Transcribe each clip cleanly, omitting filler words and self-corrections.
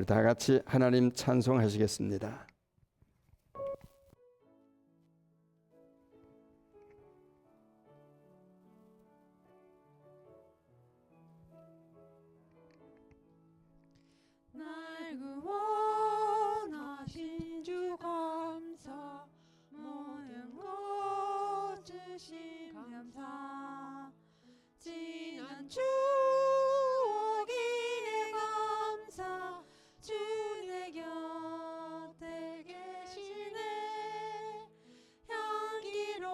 우리 다 같이 하나님 찬송하시겠습니다. 날 구원하신 주 감사, 모든 것 주신 감사, 지난 추억이네 감사, 주 내 곁에 계시네, 향기로운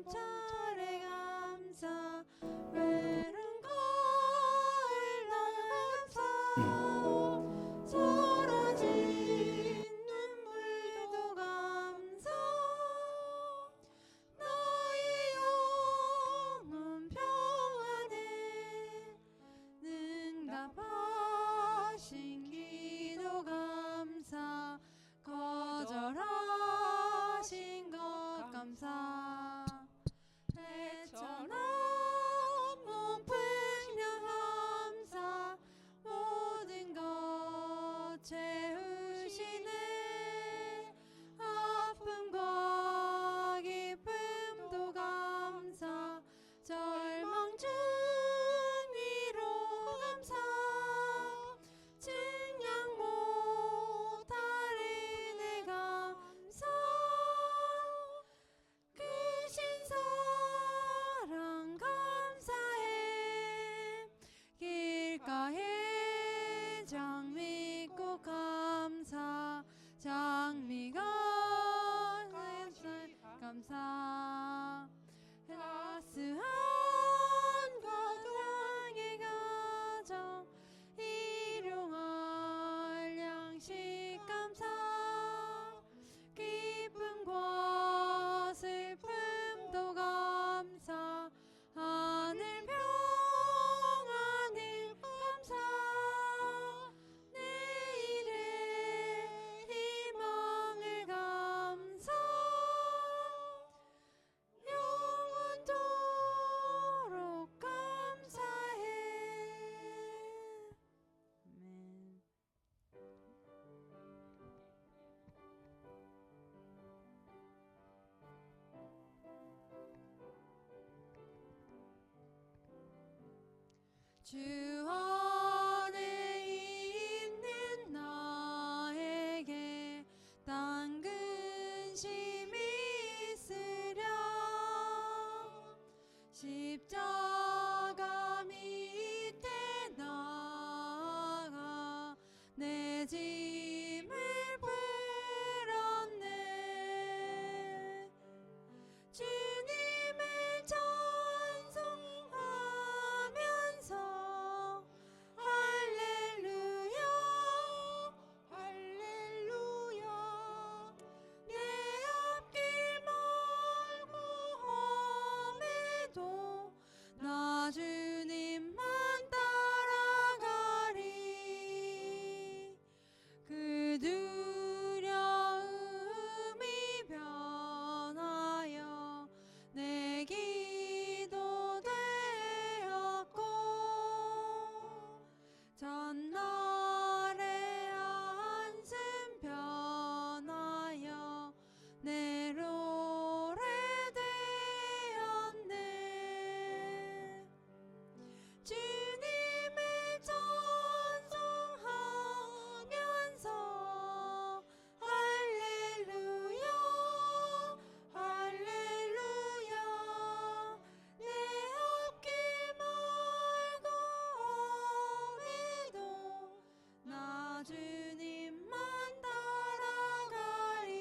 차례 감사, 외로운 가을 날 감사, 사라진 눈물도 감사, 나의 영혼 평안해, 능답하신 기도 감사, 거절하신 것 감사, 애처럼 몸풀려 감사, 모든 것 채우시네, 아픔과 기쁨도 감사, 절망 중 위로 감사, 증량 못할 은혜 감사, 크신 사랑 감사해, 길가에 장미꽃 감사, 장미가 감사, 따스한 가정의 가정, 일용할 양식 감사, 기쁨과 슬픔도 감사, 하늘 평안을 감사, 내일의 희망을 감사, 영원토록 감사해. 아멘. 주 안에 있는 나에게 딴 근심이 있으랴, 십자가 밑에 나아가 내 짐을 풀었네, 주님을 찬송하면서 할렐루야 할렐루야, 내 앞길 멀고 험해도 나 주님만 따라가리, 그 두려움이 변하여 내 기도 되었고, 전날의 한숨 변하여 내 노래 되었네, 주님을 찬송하면서 할렐루야 할렐루야, 내 앞길 멀고 험해도 나 주님만 따라가리,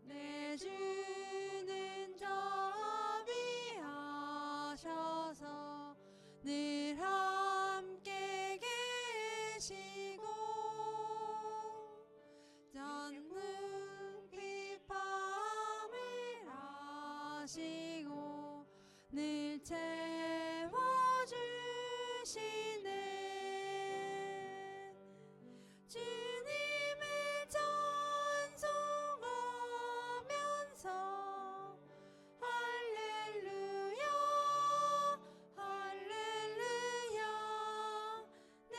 내 주는 자비하셔서 늘 함께 계시고, 젖는 비밤을 하시고 늘 채워주시네, 주님을 찬송하면서 할렐루야 할렐루야, 내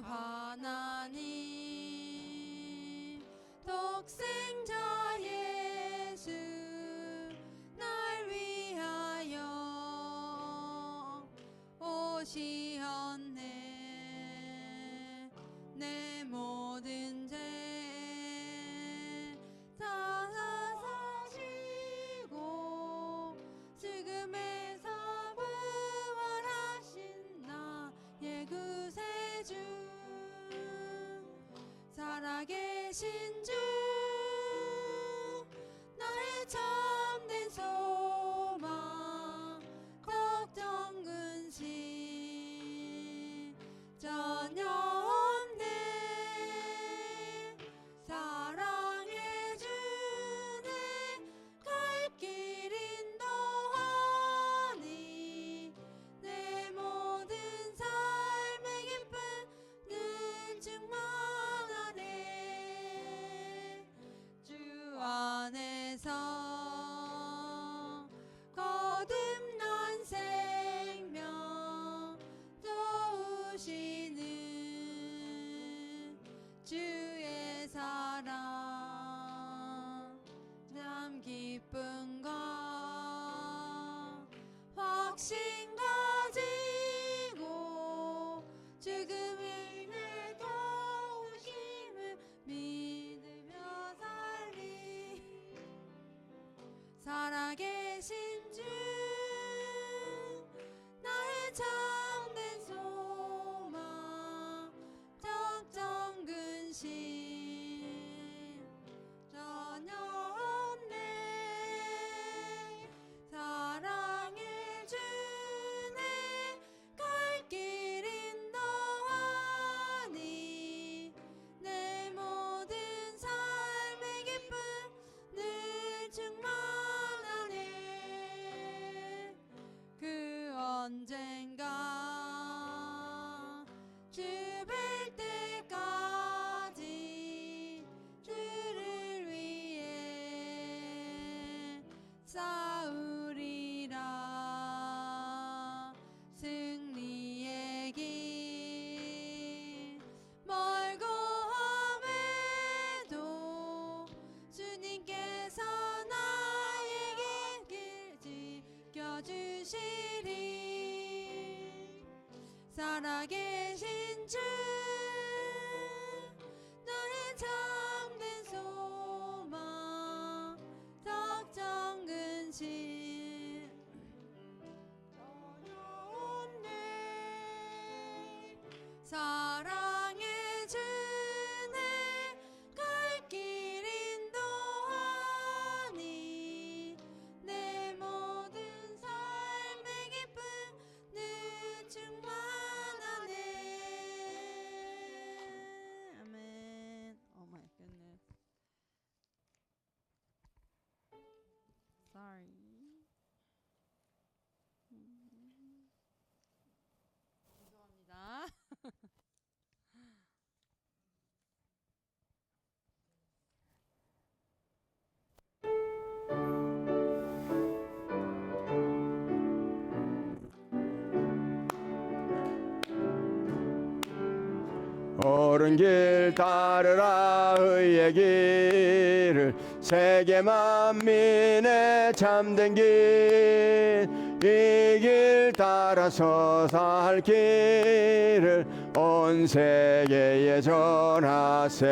하나님 독생자 예수 날 위하여 오시었네. 내 모든 죄 다 사시고 죽음에서 부활하신 나의 구세주 살아계신 주 나의 참된 소망 걱정 근심 전혀 없네. 사랑해 주네 갈 길 인도하니 내 모든 삶의 기쁨 늘 충만하네. 주 안에서 거듭난 생명 도우시는 주의 사랑 참 기쁨과 확신 가지고 죽음을 내 도우심을 믿으며 살리. 살아계신 주 나의 참된 소망 걱정 근심 전혀 없네. 사랑해 주네 갈 길 인도하니 내 모든 삶의 기쁨 늘 충만하네. 그 언젠가 주 뵐 때까지 주를 위해 싸우리라. 승리의 길 멀고 험해도 주님께서 나에게 길 지켜주시리. 살아계신 주 나의 참된 소망 걱정 근심 전혀 없네. 사랑해 주네 갈 길 인도하니 내 모든 삶의 기쁨 늘 충만하네. 아멘. Oh my goodness. Sorry. 죄송합니다. 옳은 길 따르라 의의 길을 세계 만민의 참된 길 이 길 따라서 살 길을 온 세계에 전하세.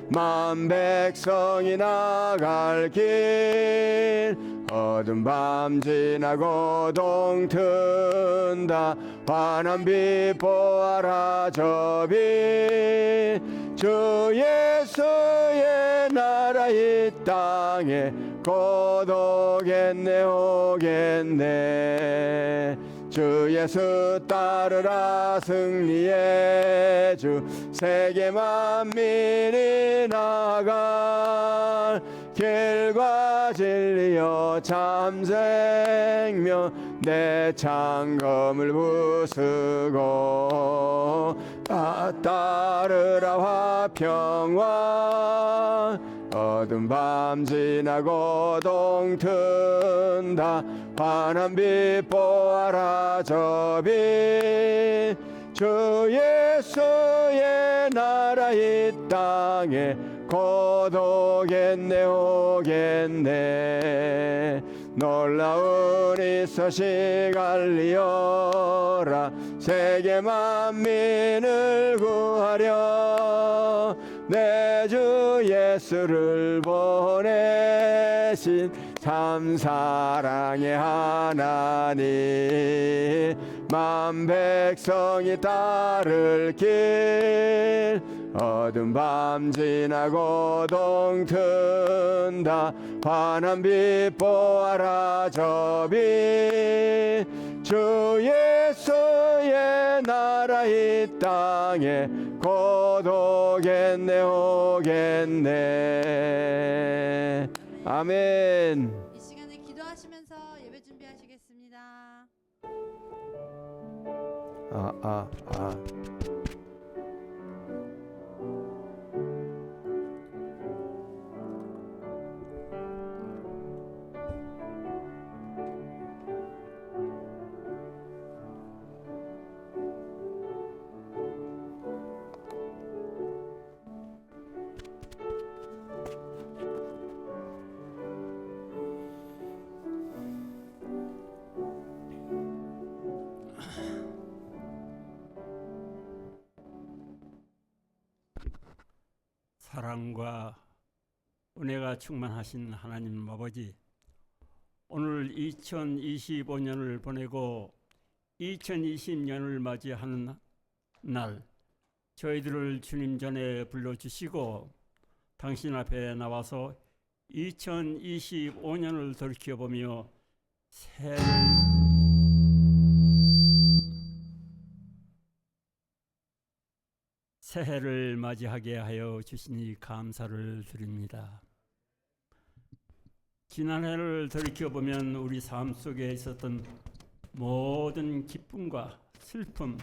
만 백성이 나갈 길 어두운 밤 지나고 동튼다. 환한 빛 보아라 저 빛. 주 예수의 나라 이 땅에 곧 오겠네 오겠네. 주 예수 따르라 승리의 주 세계 만민이 나갈 길과 진리여 참 생명 내 창검을 부수고 따르라 화평왕. 어두운 밤 지나고 동튼다. 환한 빛 보아라 저 빛. 주 예수의 나라 이 땅에 곧 오겠네 오겠네. 놀라운 이 소식 알리어라. 세계 만민을 구하려 내 주 예수를 보내신 참 사랑의 하나님. 만 백성이 따를 길 어두운 밤 지나고 동튼다. 환한 빛 보아라 저 빛. 주 예수의 나라 이 땅에 곧 오겠네 오겠네. 아멘. 이 시간에 기도하시면서 예배 준비하시겠습니다. 아. 사랑과 은혜가 충만하신 하나님 아버지, 오늘 2025년을 보내고 2020년을 맞이하는 날, 저희들을 주님 전에 불러주시고 당신 앞에 나와서 2025년을 돌이켜보며 새해를 맞이하게 하여 주시니 감사를 드립니다. 지난해를 돌이켜보면 우리 삶 속에 있었던 모든 기쁨과 슬픔,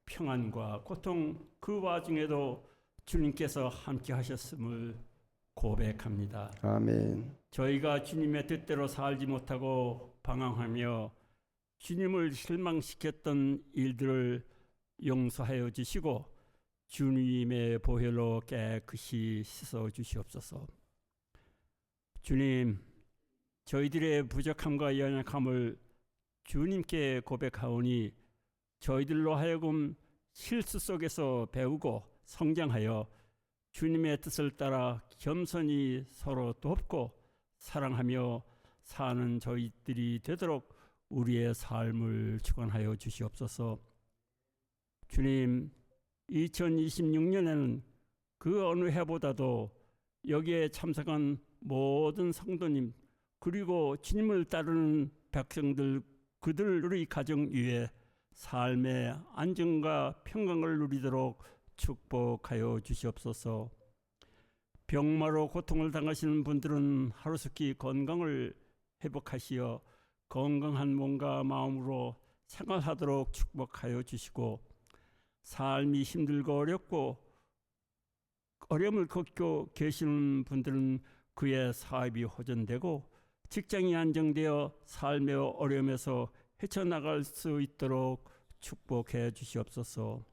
평안과 고통, 그 와중에도 주님께서 함께 하셨음을 고백합니다. 아멘. 저희가 주님의 뜻대로 살지 못하고 방황하며 주님을 실망시켰던 일들을 용서하여 주시고 주님의 보혈로 깨끗이 씻어 주시옵소서. 주님, 저희들의 부족함과 연약함을 주님께 고백하오니 저희들로 하여금 실수 속에서 배우고 성장하여 주님의 뜻을 따라 겸손히 서로 돕고 사랑하며 사는 저희들이 되도록 우리의 삶을 주관하여 주시옵소서. 주님, 2026년에는 그 어느 해보다도 여기에 참석한 모든 성도님 그리고 주님을 따르는 백성들 그들의 가정 위에 삶의 안정과 평강을 누리도록 축복하여 주시옵소서. 병마로 고통을 당하시는 분들은 하루속히 건강을 회복하시어 건강한 몸과 마음으로 생활하도록 축복하여 주시고, 삶이 힘들고 어렵고 어려움을 겪고 계시는 분들은 그의 사업이 호전되고 직장이 안정되어 삶의 어려움에서 헤쳐나갈 수 있도록 축복해 주시옵소서.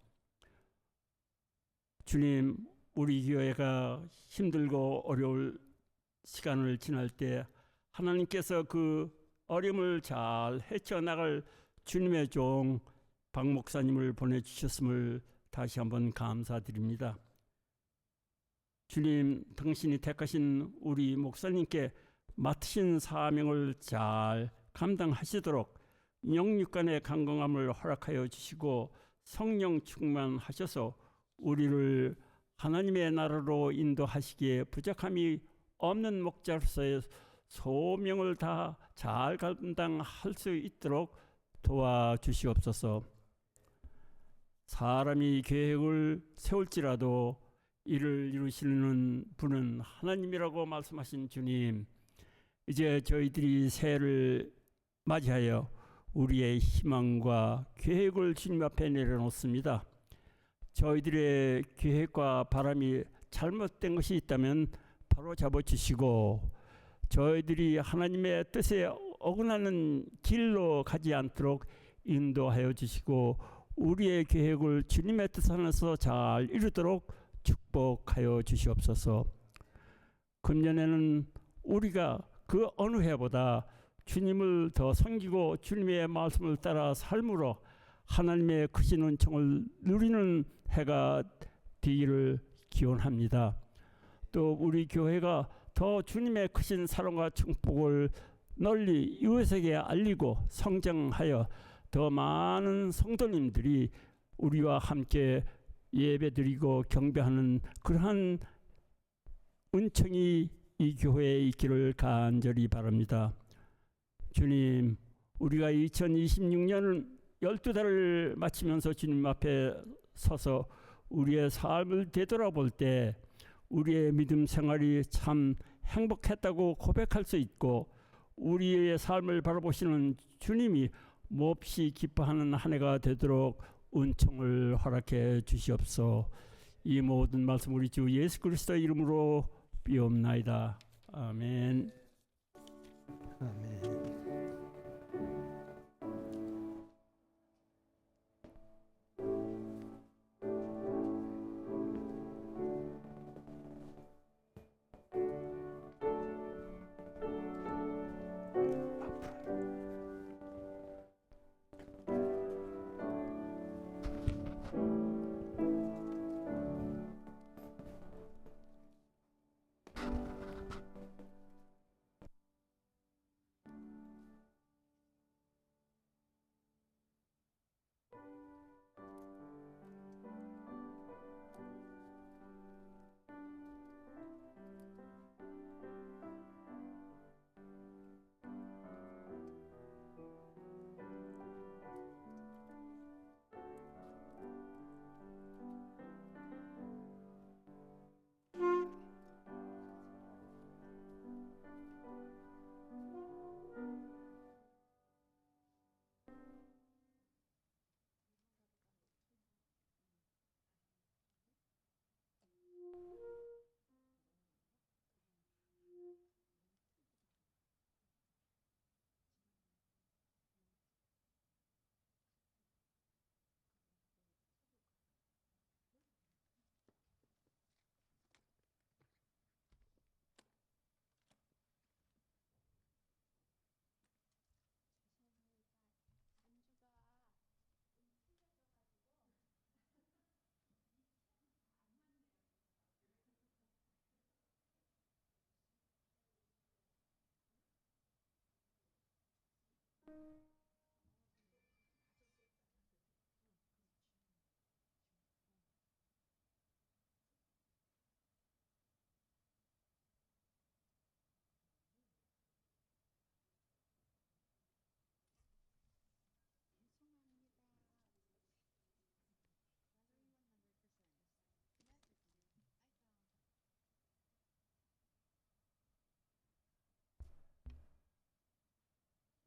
주님, 우리 교회가 힘들고 어려울 시간을 지날 때 하나님께서 그 어려움을 잘 헤쳐나갈 주님의 종 박 목사님을 보내주셨음을 다시 한번 감사드립니다. 주님, 당신이 택하신 우리 목사님께 맡으신 사명을 잘 감당하시도록 영육간의 건강함을 허락하여 주시고 성령 충만하셔서 우리를 하나님의 나라로 인도하시기에 부족함이 없는 목자로서의 소명을 다 잘 감당할 수 있도록 도와주시옵소서. 사람이 계획을 세울지라도 이를 이루시는 분은 하나님이라고 말씀하신 주님, 이제 저희들이 새해를 맞이하여 우리의 희망과 계획을 주님 앞에 내려놓습니다. 저희들의 계획과 바람이 잘못된 것이 있다면 바로 잡아주시고 저희들이 하나님의 뜻에 어긋나는 길로 가지 않도록 인도하여 주시고 우리의 계획을 주님의 뜻 안에서 잘 이루도록 축복하여 주시옵소서. 금년에는 우리가 그 어느 해보다 주님을 더 섬기고 주님의 말씀을 따라 삶으로 하나님의 크신 은총을 누리는 해가 되기를 기원합니다. 또 우리 교회가 더 주님의 크신 사랑과 축복을 널리 이웃에게 알리고 성장하여 더 많은 성도님들이 우리와 함께 예배드리고 경배하는 그러한 은총이 이 교회에 있기를 간절히 바랍니다. 주님, 우리가 2026년을 12달을 마치면서 주님 앞에 서서 우리의 삶을 되돌아볼 때 우리의 믿음 생활이 참 행복했다고 고백할 수 있고, 우리의 삶을 바라보시는 주님이 몹시 기뻐하는 한 해가 되도록 은총을 허락해 주시옵소서. 이 모든 말씀 우리 주 예수 그리스도의 이름으로 비옵나이다. 아멘. 아멘.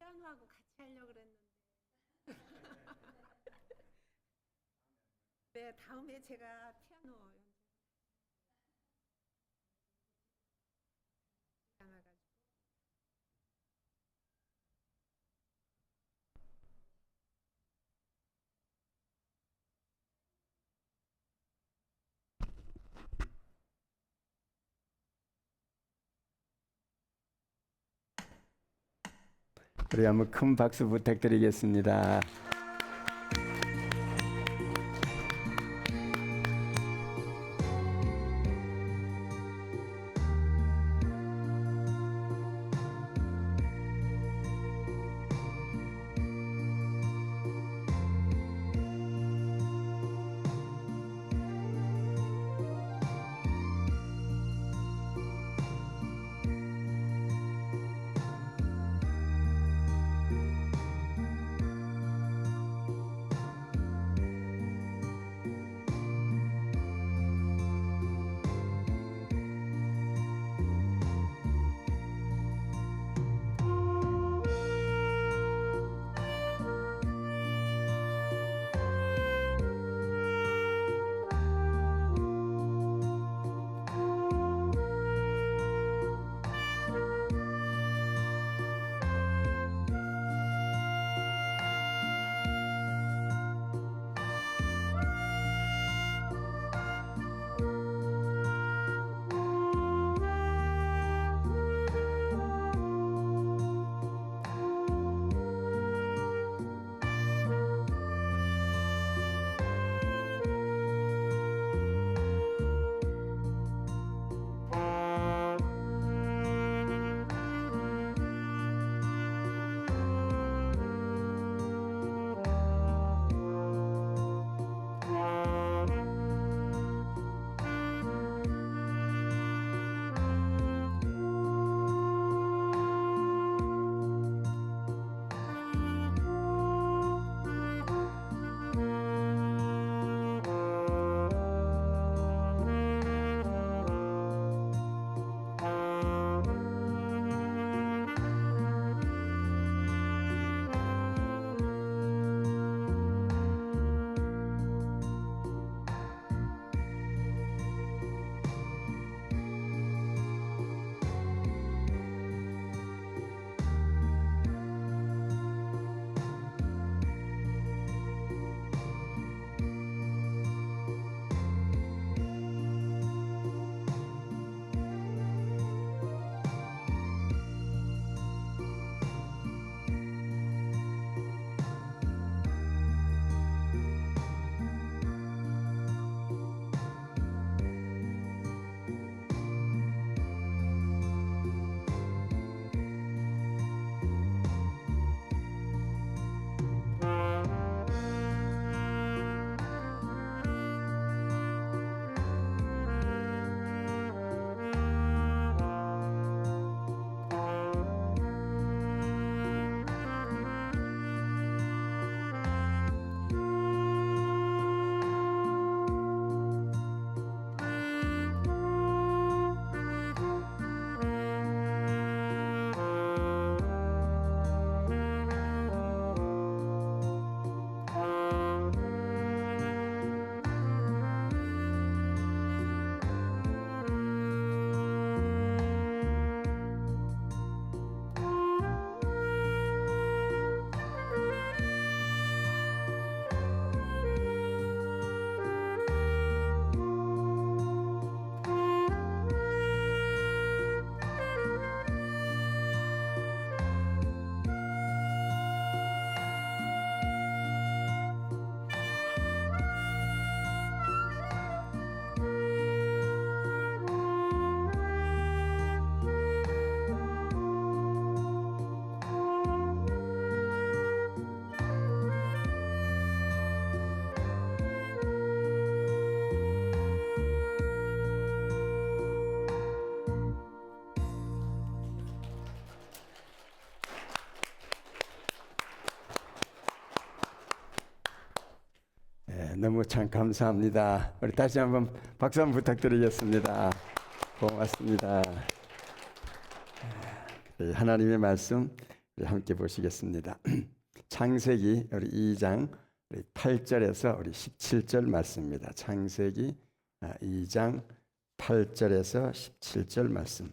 피아노하고 같이 하려고 그랬는데. 네, 다음에 제가 피아노 연습 우리 한번 큰 박수 부탁드리겠습니다. 너무 참 감사합니다. 우리 다시 한번 박수 한번 부탁드리겠습니다. 고맙습니다. 하나님의 말씀 함께 보시겠습니다. 창세기 우리 2장 8절에서 우리 17절 말씀입니다. 창세기 2장 8절에서 17절 말씀.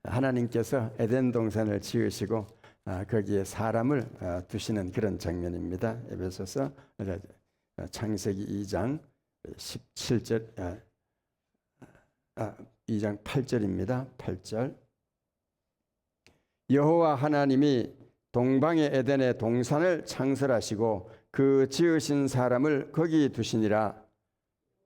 하나님께서 에덴 동산을 지으시고 거기에 사람을 두시는 그런 장면입니다. 에베소서 창세기 2장 17절 2장 8절입니다. 8절. 여호와 하나님이 동방의 에덴의 동산을 창설하시고 그 지으신 사람을 거기 두시니라.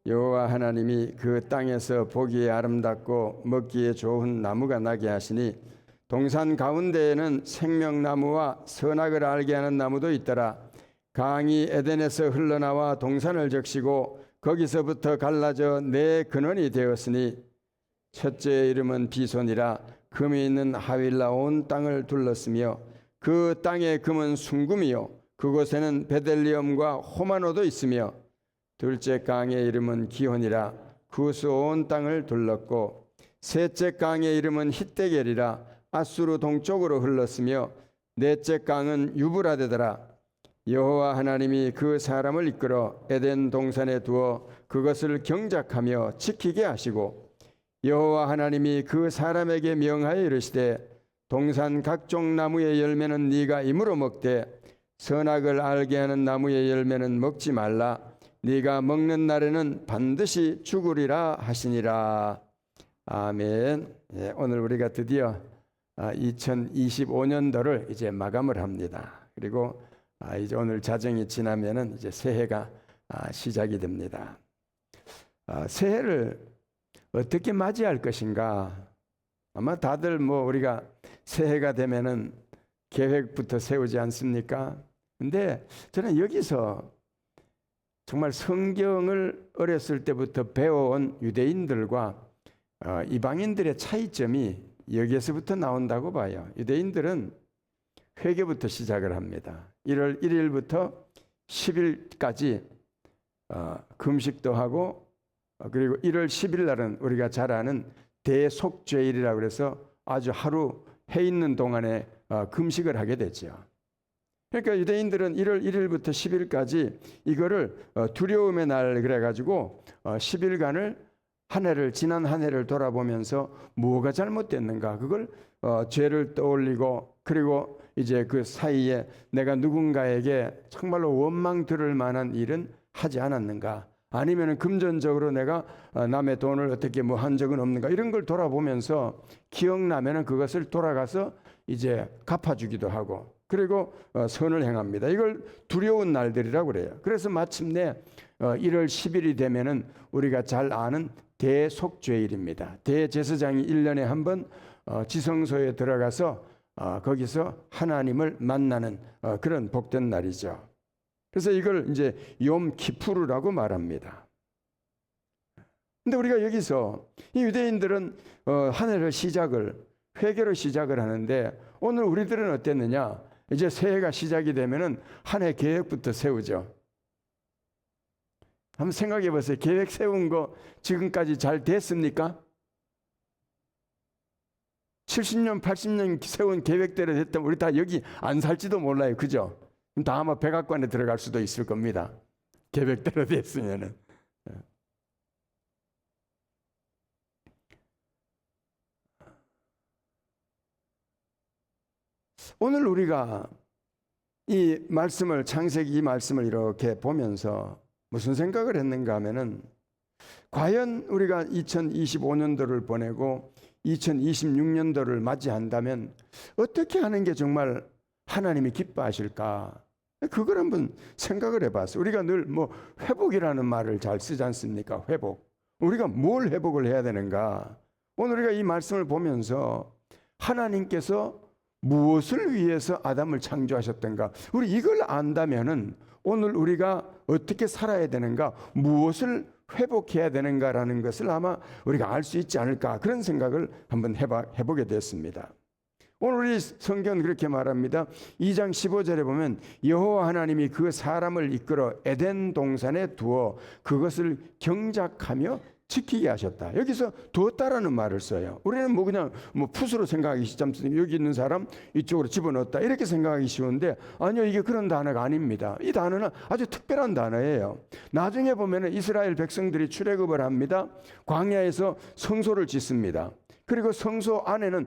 여호와 하나님이 그 땅에서 보기에 아름답고 먹기에 좋은 나무가 나게 하시니 동산 가운데에는 생명나무와 선악을 알게 하는 나무도 있더라. 강이 에덴에서 흘러나와 동산을 적시고 거기서부터 갈라져 네 근원이 되었으니 첫째의 이름은 비손이라. 금이 있는 하윌라 온 땅을 둘렀으며 그 땅의 금은 순금이요 그곳에는 베델리엄과 호마노도 있으며 둘째 강의 이름은 기혼이라. 구스 온 땅을 둘렀고 셋째 강의 이름은 hit데겔이라. 아수르 동쪽으로 흘렀으며 넷째 강은 유브라데더라. 여호와 하나님이 그 사람을 이끌어 에덴 동산에 두어 그것을 경작하며 지키게 하시고 여호와 하나님이 그 사람에게 명하여 이르시되 동산 각종 나무의 열매는 네가 임으로 먹되 선악을 알게 하는 나무의 열매는 먹지 말라. 네가 먹는 날에는 반드시 죽으리라 하시니라. 아멘. 예, 오늘 우리가 드디어 2025년도를 이제 마감을 합니다. 그리고 이제 오늘 자정이 지나면은 이제 새해가 시작이 됩니다. 새해를 어떻게 맞이할 것인가? 아마 다들 뭐 우리가 새해가 되면은 계획부터 세우지 않습니까? 근데 저는 여기서 정말 성경을 어렸을 때부터 배워온 유대인들과 이방인들의 차이점이 여기에서부터 나온다고 봐요. 유대인들은 회개부터 시작을 합니다. 1월 1일부터 10일까지 금식도 하고 그리고 1월 10일 날은 우리가 잘 아는 대속죄일이라고 해서 아주 하루 해 있는 동안에 금식을 하게 되죠. 그러니까 유대인들은 1월 1일부터 10일까지 이거를 두려움의 날 그래가지고 10일간을 지난 한 해를 돌아보면서 뭐가 잘못됐는가 그걸 죄를 떠올리고 그리고 이제 그 사이에 내가 누군가에게 정말로 원망 들을 만한 일은 하지 않았는가 아니면 금전적으로 내가 남의 돈을 어떻게 뭐 한 적은 없는가 이런 걸 돌아보면서 기억나면은 그것을 돌아가서 이제 갚아주기도 하고 그리고 선을 행합니다. 이걸 두려운 날들이라고 그래요. 그래서 마침내 1월 10일이 되면은 우리가 잘 아는 대속죄일입니다. 대제사장이 1년에 한 번 지성소에 들어가서 거기서 하나님을 만나는 그런 복된 날이죠. 그래서 이걸 이제 욤 키푸르라고 말합니다. 근데 우리가 여기서 이 유대인들은 한 해를 회개로 시작을 하는데 오늘 우리들은 어땠느냐? 이제 새해가 시작이 되면은 한 해 계획부터 세우죠. 한번 생각해 보세요. 계획 세운 거 지금까지 잘 됐습니까? 70년, 80년 세운 계획대로 됐다면 우리 다 여기 안 살지도 몰라요. 그죠? 다 아마 백악관에 들어갈 수도 있을 겁니다. 계획대로 됐으면은. 오늘 우리가 이 말씀을 창세기 말씀을 이렇게 보면서 무슨 생각을 했는가 하면은 과연 우리가 2025년도를 보내고 2026년도를 맞이한다면 어떻게 하는 게 정말 하나님이 기뻐하실까? 그걸 한번 생각을 해봤어요. 우리가 늘 뭐 회복이라는 말을 잘 쓰지 않습니까? 회복. 우리가 뭘 회복을 해야 되는가? 오늘 우리가 이 말씀을 보면서 하나님께서 무엇을 위해서 아담을 창조하셨던가? 우리 이걸 안다면은 오늘 우리가 어떻게 살아야 되는가? 무엇을 회복해야 되는가라는 것을 아마 우리가 알 수 있지 않을까? 그런 생각을 한번 해보게 됐습니다. 오늘 우리 성경은 그렇게 말합니다. 2장 15절에 보면 여호와 하나님이 그 사람을 이끌어 에덴 동산에 두어 그것을 경작하며 지키게 하셨다. 여기서 두었다라는 말을 써요. 우리는 뭐 그냥 뭐 풋으로 생각하기 쉽지, 여기 있는 사람 이쪽으로 집어넣었다 이렇게 생각하기 쉬운데, 아니요, 이게 그런 단어가 아닙니다. 이 단어는 아주 특별한 단어예요. 나중에 보면은 이스라엘 백성들이 출애굽을 합니다. 광야에서 성소를 짓습니다. 그리고 성소 안에는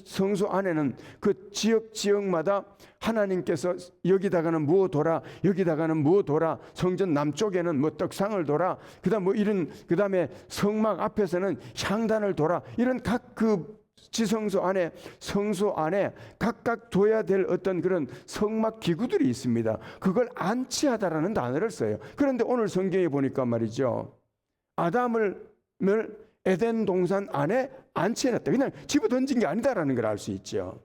성소 안에는 그 지역마다 하나님께서 여기다가는 뭐 둬라, 여기다가는 뭐 둬라, 성전 남쪽에는 뭐 떡상을 둬라, 그다음에 성막 앞에서는 향단을 둬라, 이런 각 그 지성소 안에, 성소 안에 각각 둬야 될 어떤 그런 성막 기구들이 있습니다. 그걸 안치하다라는 단어를 써요. 그런데 오늘 성경에 보니까 말이죠, 아담을 에덴 동산 안에 안치해놨다. 그냥 집어던진 게 아니다라는 걸 알 수 있죠.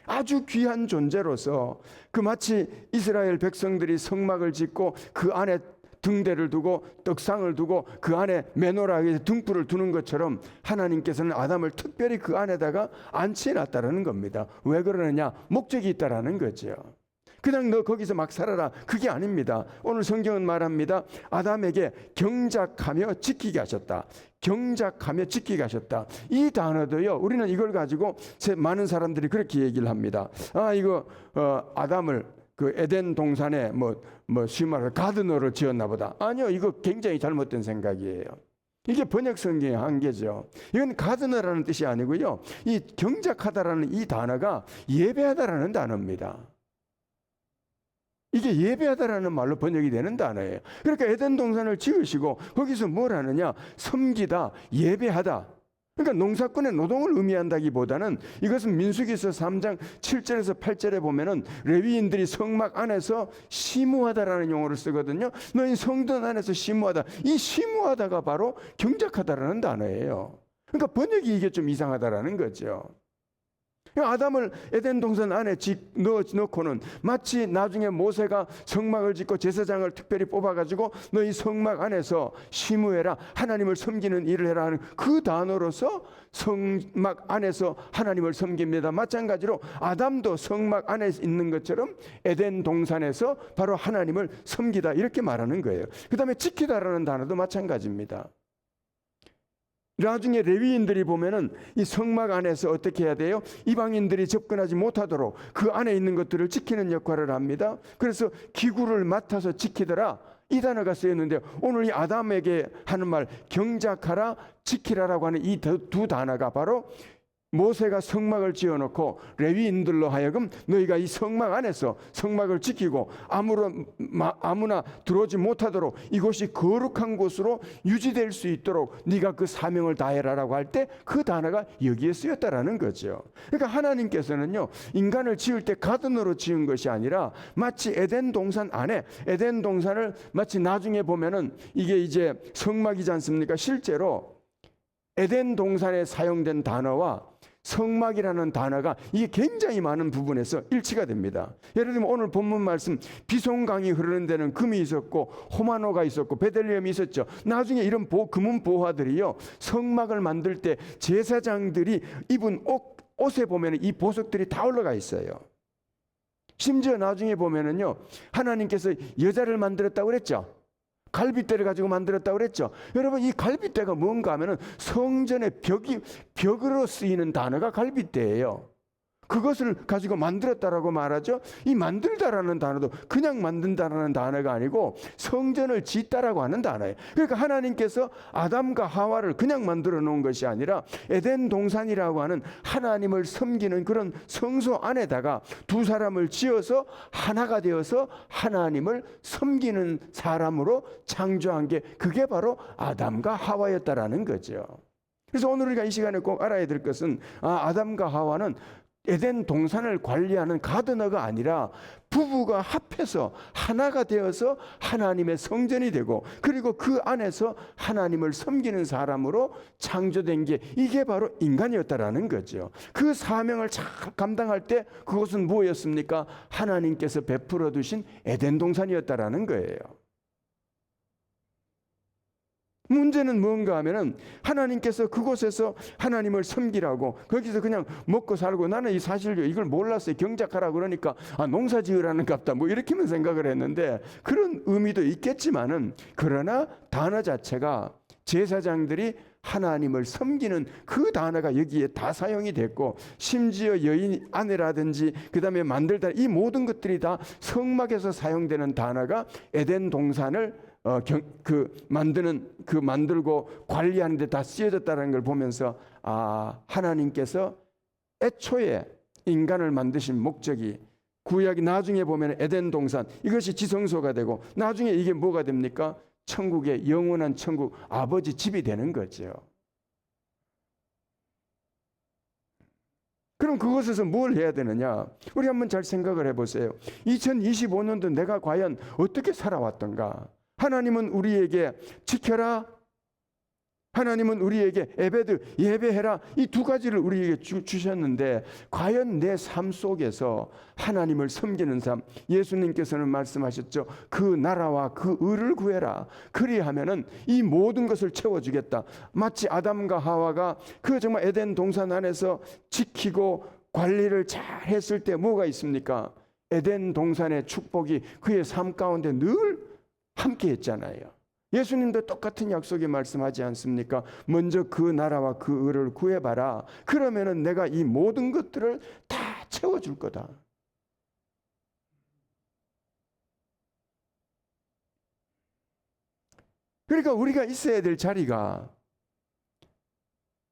아주 귀한 존재로서 그 마치 이스라엘 백성들이 성막을 짓고 그 안에 등대를 두고 떡상을 두고 그 안에 메노라에 등불을 두는 것처럼 하나님께서는 아담을 특별히 그 안에다가 안치해놨다라는 겁니다. 왜 그러느냐? 목적이 있다라는 거죠. 그냥 너 거기서 막 살아라, 그게 아닙니다. 오늘 성경은 말합니다. 아담에게 경작하며 지키게 하셨다. 경작하며 지키게 하셨다. 이 단어도요, 우리는 이걸 가지고 많은 사람들이 그렇게 얘기를 합니다. 아담을 그 에덴 동산에 쉬운 말로 가드너를 지었나 보다. 아니요, 이거 굉장히 잘못된 생각이에요. 이게 번역 성경의 한계죠. 이건 가드너라는 뜻이 아니고요, 이 경작하다라는 이 단어가 예배하다라는 단어입니다. 이게 예배하다라는 말로 번역이 되는 단어예요. 그러니까 에덴 동산을 지으시고 거기서 뭘 하느냐? 섬기다, 예배하다. 그러니까 농사꾼의 노동을 의미한다기보다는 이것은 민수기서 3장 7절에서 8절에 보면은 레위인들이 성막 안에서 심우하다라는 용어를 쓰거든요. 너희 성전 안에서 심우하다. 이 심우하다가 바로 경작하다라는 단어예요. 그러니까 번역이 이게 좀 이상하다라는 거죠. 아담을 에덴 동산 안에 넣고는 마치 나중에 모세가 성막을 짓고 제사장을 특별히 뽑아가지고 너희 성막 안에서 심우해라, 하나님을 섬기는 일을 해라 하는 그 단어로서 성막 안에서 하나님을 섬깁니다. 마찬가지로 아담도 성막 안에 있는 것처럼 에덴 동산에서 바로 하나님을 섬기다 이렇게 말하는 거예요. 그 다음에 지키다라는 단어도 마찬가지입니다. 나중에 레위인들이 보면은 이 성막 안에서 어떻게 해야 돼요? 이방인들이 접근하지 못하도록 그 안에 있는 것들을 지키는 역할을 합니다. 그래서 기구를 맡아서 지키더라, 이 단어가 쓰였는데, 오늘 이 아담에게 하는 말 경작하라, 지키라라고 하는 이 두 단어가 바로 모세가 성막을 지어놓고 레위인들로 하여금 너희가 이 성막 안에서 성막을 지키고 아무나 들어오지 못하도록 이곳이 거룩한 곳으로 유지될 수 있도록 네가 그 사명을 다해라라고 할 때 그 단어가 여기에 쓰였다라는 거죠. 그러니까 하나님께서는요, 인간을 지을 때 가든으로 지은 것이 아니라 마치 에덴 동산 안에, 에덴 동산을 마치 나중에 보면은 이게 이제 성막이지 않습니까? 실제로 에덴 동산에 사용된 단어와 성막이라는 단어가 이게 굉장히 많은 부분에서 일치가 됩니다. 예를 들면 오늘 본문 말씀, 비송강이 흐르는 데는 금이 있었고 호마노가 있었고 베들레헴이 있었죠. 나중에 이런 금은 보화들이요, 성막을 만들 때 제사장들이 입은 옷에 보면 이 보석들이 다 올라가 있어요. 심지어 나중에 보면은요, 하나님께서 여자를 만들었다고 그랬죠. 갈빗대를 가지고 만들었다고 그랬죠. 여러분, 이 갈빗대가 뭔가 하면은 성전의 벽으로 쓰이는 단어가 갈빗대예요. 그것을 가지고 만들었다라고 말하죠. 이 만들다라는 단어도 그냥 만든다라는 단어가 아니고 성전을 짓다라고 하는 단어예요. 그러니까 하나님께서 아담과 하와를 그냥 만들어 놓은 것이 아니라 에덴 동산이라고 하는 하나님을 섬기는 그런 성소 안에다가 두 사람을 지어서 하나가 되어서 하나님을 섬기는 사람으로 창조한 게, 그게 바로 아담과 하와였다라는 거죠. 그래서 오늘 우리가 이 시간에 꼭 알아야 될 것은, 아담과 하와는 에덴 동산을 관리하는 가드너가 아니라 부부가 합해서 하나가 되어서 하나님의 성전이 되고, 그리고 그 안에서 하나님을 섬기는 사람으로 창조된 게, 이게 바로 인간이었다라는 거죠. 그 사명을 잘 감당할 때 그것은 무엇이었습니까? 하나님께서 베풀어 두신 에덴 동산이었다라는 거예요. 문제는 뭔가 하면은 하나님께서 그곳에서 하나님을 섬기라고 거기서 그냥 먹고 살고 나는 이 사실 이걸 몰랐어요. 경작하라 그러니까 농사 지으라는 갑다 뭐 이렇게만 생각을 했는데 그런 의미도 있겠지만은 그러나 단어 자체가 제사장들이 하나님을 섬기는 그 단어가 여기에 다 사용이 됐고 심지어 여인 아내라든지 그 다음에 만들다 이 모든 것들이 다 성막에서 사용되는 단어가 에덴 동산을 만들고 관리하는 데 다 쓰여졌다는 걸 보면서 하나님께서 애초에 인간을 만드신 목적이 구약이 나중에 보면 에덴 동산 이것이 지성소가 되고 나중에 이게 뭐가 됩니까? 천국의 영원한 천국 아버지 집이 되는 거죠. 그럼 그곳에서 뭘 해야 되느냐? 우리 한번 잘 생각을 해보세요. 2025년도 내가 과연 어떻게 살아왔던가? 하나님은 우리에게 지켜라. 하나님은 우리에게 에베드 예배해라. 이 두 가지를 우리에게 주셨는데 과연 내 삶 속에서 하나님을 섬기는 삶 예수님께서는 말씀하셨죠. 그 나라와 그 의를 구해라. 그리하면은 이 모든 것을 채워주겠다. 마치 아담과 하와가 그 정말 에덴 동산 안에서 지키고 관리를 잘 했을 때 뭐가 있습니까? 에덴 동산의 축복이 그의 삶 가운데 늘 함께 했잖아요. 예수님도 똑같은 약속이 말씀하지 않습니까? 먼저 그 나라와 그 의를 구해봐라. 그러면은 내가 이 모든 것들을 다 채워줄 거다. 그러니까 우리가 있어야 될 자리가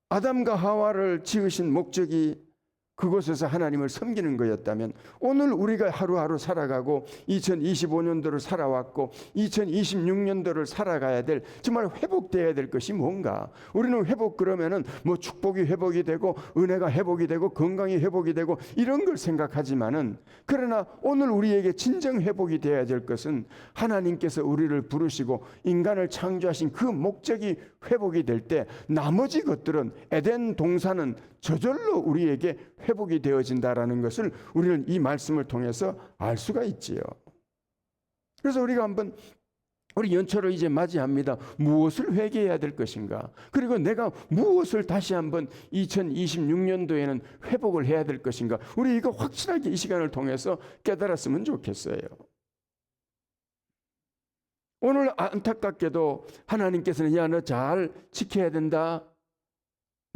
아담과 하와를 지으신 목적이 그곳에서 하나님을 섬기는 거였다면 오늘 우리가 하루하루 살아가고 2025년도를 살아왔고 2026년도를 살아가야 될 정말 회복되어야 될 것이 뭔가? 우리는 회복 그러면은 뭐 축복이 회복이 되고 은혜가 회복이 되고 건강이 회복이 되고 이런 걸 생각하지만은 그러나 오늘 우리에게 진정 회복이 되어야 될 것은 하나님께서 우리를 부르시고 인간을 창조하신 그 목적이 회복이 될 때 나머지 것들은 에덴 동산은 저절로 우리에게 회복이 되어진다라는 것을 우리는 이 말씀을 통해서 알 수가 있지요. 그래서 우리가 한번 우리 연초를 이제 맞이합니다. 무엇을 회개해야 될 것인가? 그리고 내가 무엇을 다시 한번 2026년도에는 회복을 해야 될 것인가? 우리 이거 확실하게 이 시간을 통해서 깨달았으면 좋겠어요. 오늘 안타깝게도 하나님께서는 야, 너 잘 지켜야 된다.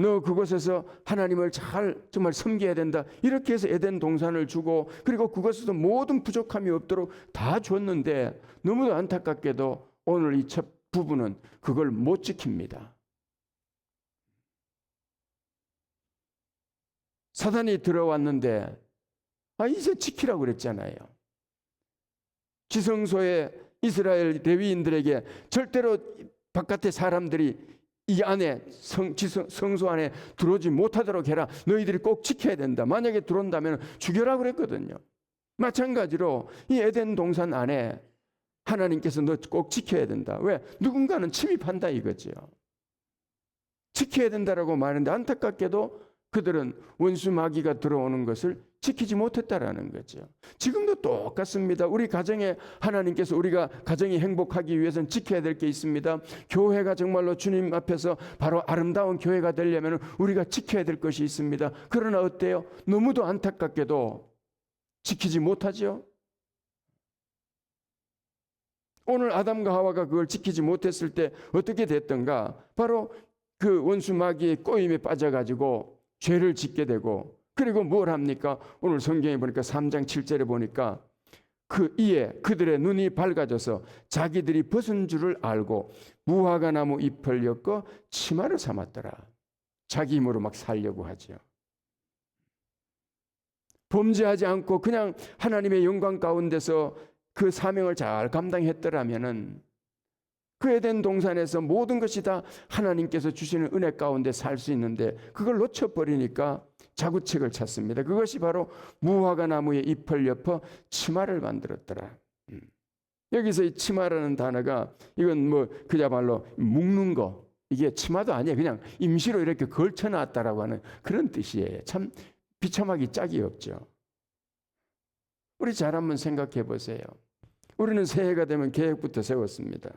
너 그곳에서 하나님을 잘 정말 섬겨야 된다. 이렇게 해서 에덴 동산을 주고 그리고 그것에서 모든 부족함이 없도록 다 줬는데 너무도 안타깝게도 오늘 이 첫 부분은 그걸 못 지킵니다. 사단이 들어왔는데 이제 지키라고 그랬잖아요. 지성소에 이스라엘 레위인들에게 절대로 바깥에 사람들이 이 안에 성소 안에 들어오지 못하도록 해라. 너희들이 꼭 지켜야 된다. 만약에 들어온다면 죽여라 그랬거든요. 마찬가지로 이 에덴 동산 안에 하나님께서 너 꼭 지켜야 된다. 왜? 누군가는 침입한다 이거죠. 지켜야 된다라고 말하는데 안타깝게도 그들은 원수 마귀가 들어오는 것을 지키지 못했다라는 거죠. 지금도 똑같습니다. 우리 가정에 하나님께서 우리가 가정이 행복하기 위해서는 지켜야 될 게 있습니다. 교회가 정말로 주님 앞에서 바로 아름다운 교회가 되려면 우리가 지켜야 될 것이 있습니다. 그러나 어때요? 너무도 안타깝게도 지키지 못하죠. 오늘 아담과 하와가 그걸 지키지 못했을 때 어떻게 됐던가? 바로 그 원수 마귀의 꼬임에 빠져가지고 죄를 짓게 되고 그리고 뭘 합니까? 오늘 성경에 보니까 3장 7절에 보니까 그 이에 그들의 눈이 밝아져서 자기들이 벗은 줄을 알고 무화과 나무 잎을 엮어 치마를 삼았더라. 자기 힘으로 막 살려고 하죠. 범죄하지 않고 그냥 하나님의 영광 가운데서 그 사명을 잘 감당했더라면은 그 에덴 동산에서 모든 것이 다 하나님께서 주시는 은혜 가운데 살 수 있는데 그걸 놓쳐버리니까 자구책을 찾습니다. 그것이 바로 무화과 나무에 잎을 엮어 치마를 만들었더라. 여기서 이 치마라는 단어가 이건 뭐 그야말로 묶는 거 이게 치마도 아니에요. 그냥 임시로 이렇게 걸쳐놨다라고 하는 그런 뜻이에요. 참 비참하기 짝이 없죠. 우리 잘 한번 생각해 보세요. 우리는 새해가 되면 계획부터 세웠습니다.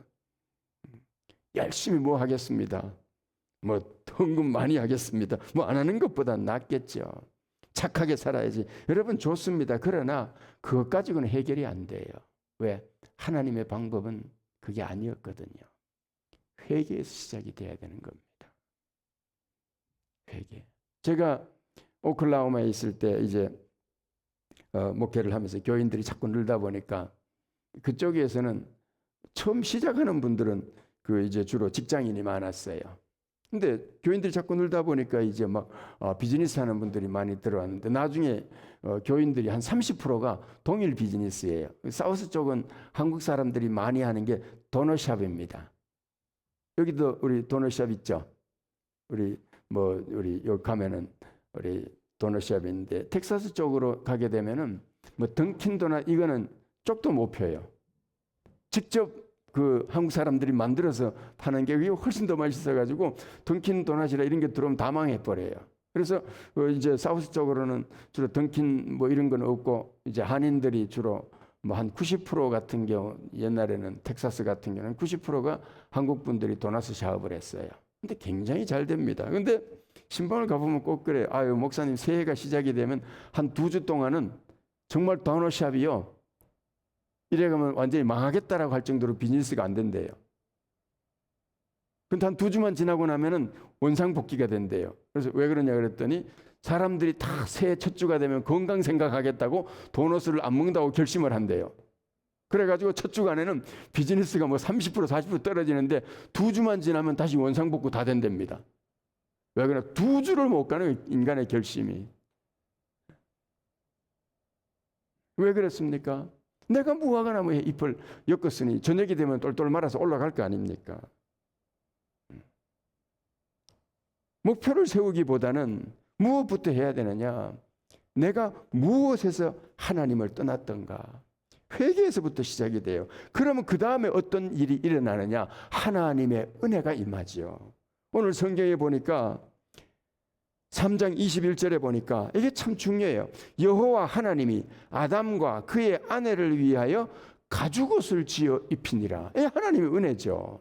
열심히 뭐 하겠습니다. 뭐 헌금 많이 하겠습니다. 뭐 안 하는 것보다 낫겠죠. 착하게 살아야지. 여러분 좋습니다. 그러나 그것 가지고는 해결이 안 돼요. 왜? 하나님의 방법은 그게 아니었거든요. 회개에서 시작이 돼야 되는 겁니다. 회개. 제가 오클라호마에 있을 때 이제 목회를 하면서 교인들이 자꾸 늘다 보니까 그쪽에서는 처음 시작하는 분들은 그 이제 주로 직장인이 많았어요. 근데 교인들이 자꾸 늘다 보니까 이제 막 비즈니스 하는 분들이 많이 들어왔는데 나중에 교인들이 한 30%가 동일 비즈니스예요. 사우스 쪽은 한국 사람들이 많이 하는 게 도너샵입니다. 여기도 우리 도너샵 있죠. 우리 여기 가면은 우리 도너샵인데 텍사스 쪽으로 가게 되면은 뭐 던킨 도넛 이거는 쪽도 못 펴요. 직접 그 한국 사람들이 만들어서 파는 게 훨씬 더 맛있어가지고 던킨 도넛이라 이런 게 들어오면 다 망해버려요. 그래서 이제 사우스 쪽으로는 주로 던킨 뭐 이런 건 없고 이제 한인들이 주로 뭐 한 90% 같은 경우 옛날에는 텍사스 같은 경우는 90%가 한국 분들이 도넛 샵을 했어요. 근데 굉장히 잘 됩니다. 근데 신방을 가보면 꼭 그래요. 아유 목사님 새해가 시작이 되면 한 2주 동안은 정말 도넛샵이요. 이래 가면 완전히 망하겠다라고 할 정도로 비즈니스가 안 된대요. 근데 한 2주만 지나고 나면은 원상복귀가 된대요. 그래서 왜 그러냐 그랬더니 사람들이 다 새해 첫 주가 되면 건강 생각하겠다고 도넛을 안 먹는다고 결심을 한대요. 그래가지고 첫 주간에는 비즈니스가 뭐 30% 40% 떨어지는데 2주만 지나면 다시 원상복구 다 된답니다. 왜 그러냐? 2주를 못 가는 인간의 결심이. 왜 그랬습니까? 내가 무화과 나무에 잎을 엮었으니 저녁이 되면 똘똘 말아서 올라갈 거 아닙니까? 목표를 세우기보다는 무엇부터 해야 되느냐? 내가 무엇에서 하나님을 떠났던가? 회개에서부터 시작이 돼요. 그러면 그 다음에 어떤 일이 일어나느냐? 하나님의 은혜가 임하지요. 오늘 성경에 보니까 3장 21절에 보니까 이게 참 중요해요. 여호와 하나님이 아담과 그의 아내를 위하여 가죽옷을 지어 입히니라. 이게 하나님의 은혜죠.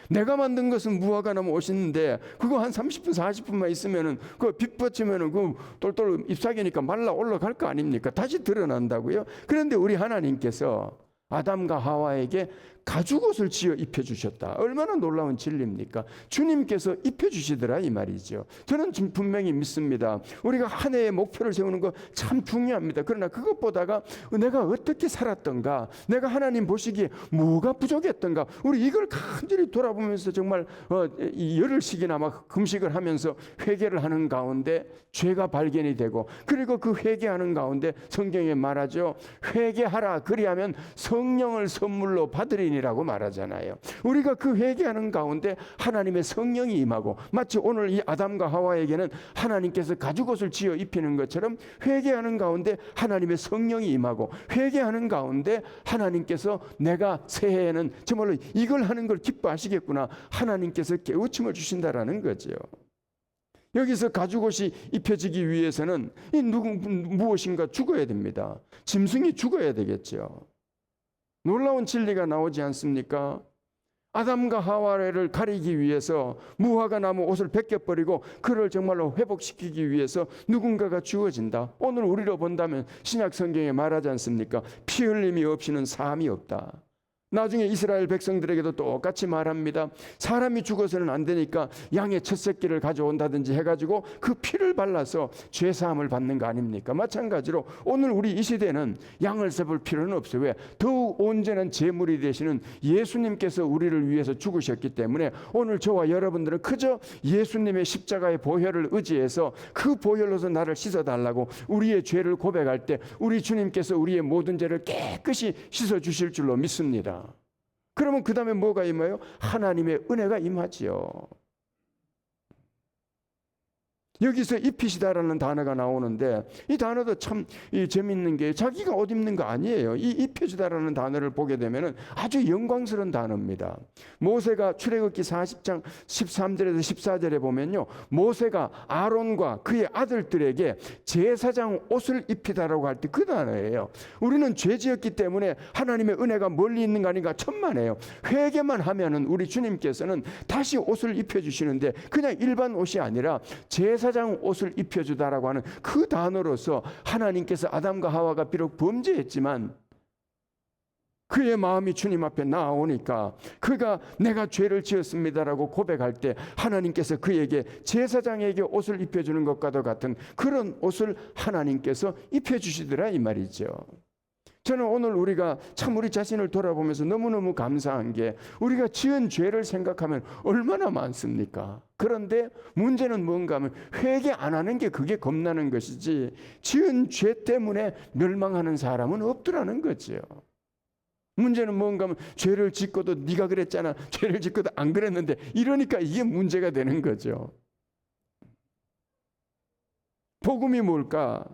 내가 만든 것은 무화과 나무 옷인데 그거 한 30분 40분만 있으면은 그거 빛 받치면은 그 똘똘 잎사귀니까 말라 올라갈 거 아닙니까? 다시 드러난다고요. 그런데 우리 하나님께서 아담과 하와에게 가죽옷을 지어 입혀주셨다. 얼마나 놀라운 진리입니까? 주님께서 입혀주시더라 이 말이죠. 저는 지금 분명히 믿습니다. 우리가 한 해의 목표를 세우는 거 참 중요합니다. 그러나 그것보다가 내가 어떻게 살았던가, 내가 하나님 보시기에 뭐가 부족했던가, 우리 이걸 간절히 돌아보면서 정말 열흘씩이나 막 금식을 하면서 회개를 하는 가운데 죄가 발견이 되고, 그리고 그 회개하는 가운데 성경에 말하죠. 회개하라 그리하면 성령을 선물로 받으리니라고 말하잖아요. 우리가 그 회개하는 가운데 하나님의 성령이 임하고, 마치 오늘 이 아담과 하와에게는 하나님께서 가죽옷을 지어 입히는 것처럼 회개하는 가운데 하나님의 성령이 임하고, 회개하는 가운데 하나님께서 내가 새해에는 정말로 이걸 하는 걸 기뻐하시겠구나, 하나님께서 깨우침을 주신다라는 거죠. 여기서 가죽옷이 입혀지기 위해서는 무엇인가 죽어야 됩니다. 짐승이 죽어야 되겠죠. 놀라운 진리가 나오지 않습니까? 아담과 하와를 가리기 위해서 무화과 나무 옷을 벗겨버리고 그를 정말로 회복시키기 위해서 누군가가 주어진다. 오늘 우리로 본다면 신약 성경에 말하지 않습니까? 피 흘림이 없이는 사함이 없다. 나중에 이스라엘 백성들에게도 똑같이 말합니다. 사람이 죽어서는 안 되니까 양의 첫 새끼를 가져온다든지 해가지고 그 피를 발라서 죄사함을 받는 거 아닙니까? 마찬가지로 오늘 우리 이 시대는 양을 세볼 필요는 없어요. 왜? 더욱 온전한 제물이 되시는 예수님께서 우리를 위해서 죽으셨기 때문에 오늘 저와 여러분들은 그저 예수님의 십자가의 보혈을 의지해서 그 보혈로서 나를 씻어달라고 우리의 죄를 고백할 때 우리 주님께서 우리의 모든 죄를 깨끗이 씻어주실 줄로 믿습니다. 그러면 그 다음에 뭐가 임해요? 하나님의 은혜가 임하지요. 여기서 입히시다라는 단어가 나오는데 이 단어도 참 재밌는 게 자기가 옷 입는 거 아니에요. 이 입혀주다라는 단어를 보게 되면 아주 영광스러운 단어입니다. 모세가 출애굽기 40장 13절에서 14절에 보면요, 모세가 아론과 그의 아들들에게 제사장 옷을 입히다라고 할 때 그 단어예요. 우리는 죄 지었기 때문에 하나님의 은혜가 멀리 있는 거 아닌가 천만에요. 회개만 하면은 우리 주님께서는 다시 옷을 입혀주시는데 그냥 일반 옷이 아니라 제사장 옷을 입혀주다라고 하는 그 단어로서 하나님께서 아담과 하와가 비록 범죄했지만 그의 마음이 주님 앞에 나아오니까 그가 내가 죄를 지었습니다라고 고백할 때 하나님께서 그에게 제사장에게 옷을 입혀주는 것과도 같은 그런 옷을 하나님께서 입혀주시더라 이 말이죠. 저는 오늘 우리가 참 우리 자신을 돌아보면서 너무너무 감사한 게 우리가 지은 죄를 생각하면 얼마나 많습니까? 그런데 문제는 뭔가 하면 회개 안 하는 게 그게 겁나는 것이지 지은 죄 때문에 멸망하는 사람은 없더라는 거죠. 문제는 뭔가 하면 죄를 짓고도 네가 그랬잖아, 죄를 짓고도 안 그랬는데 이러니까 이게 문제가 되는 거죠. 복음이 뭘까?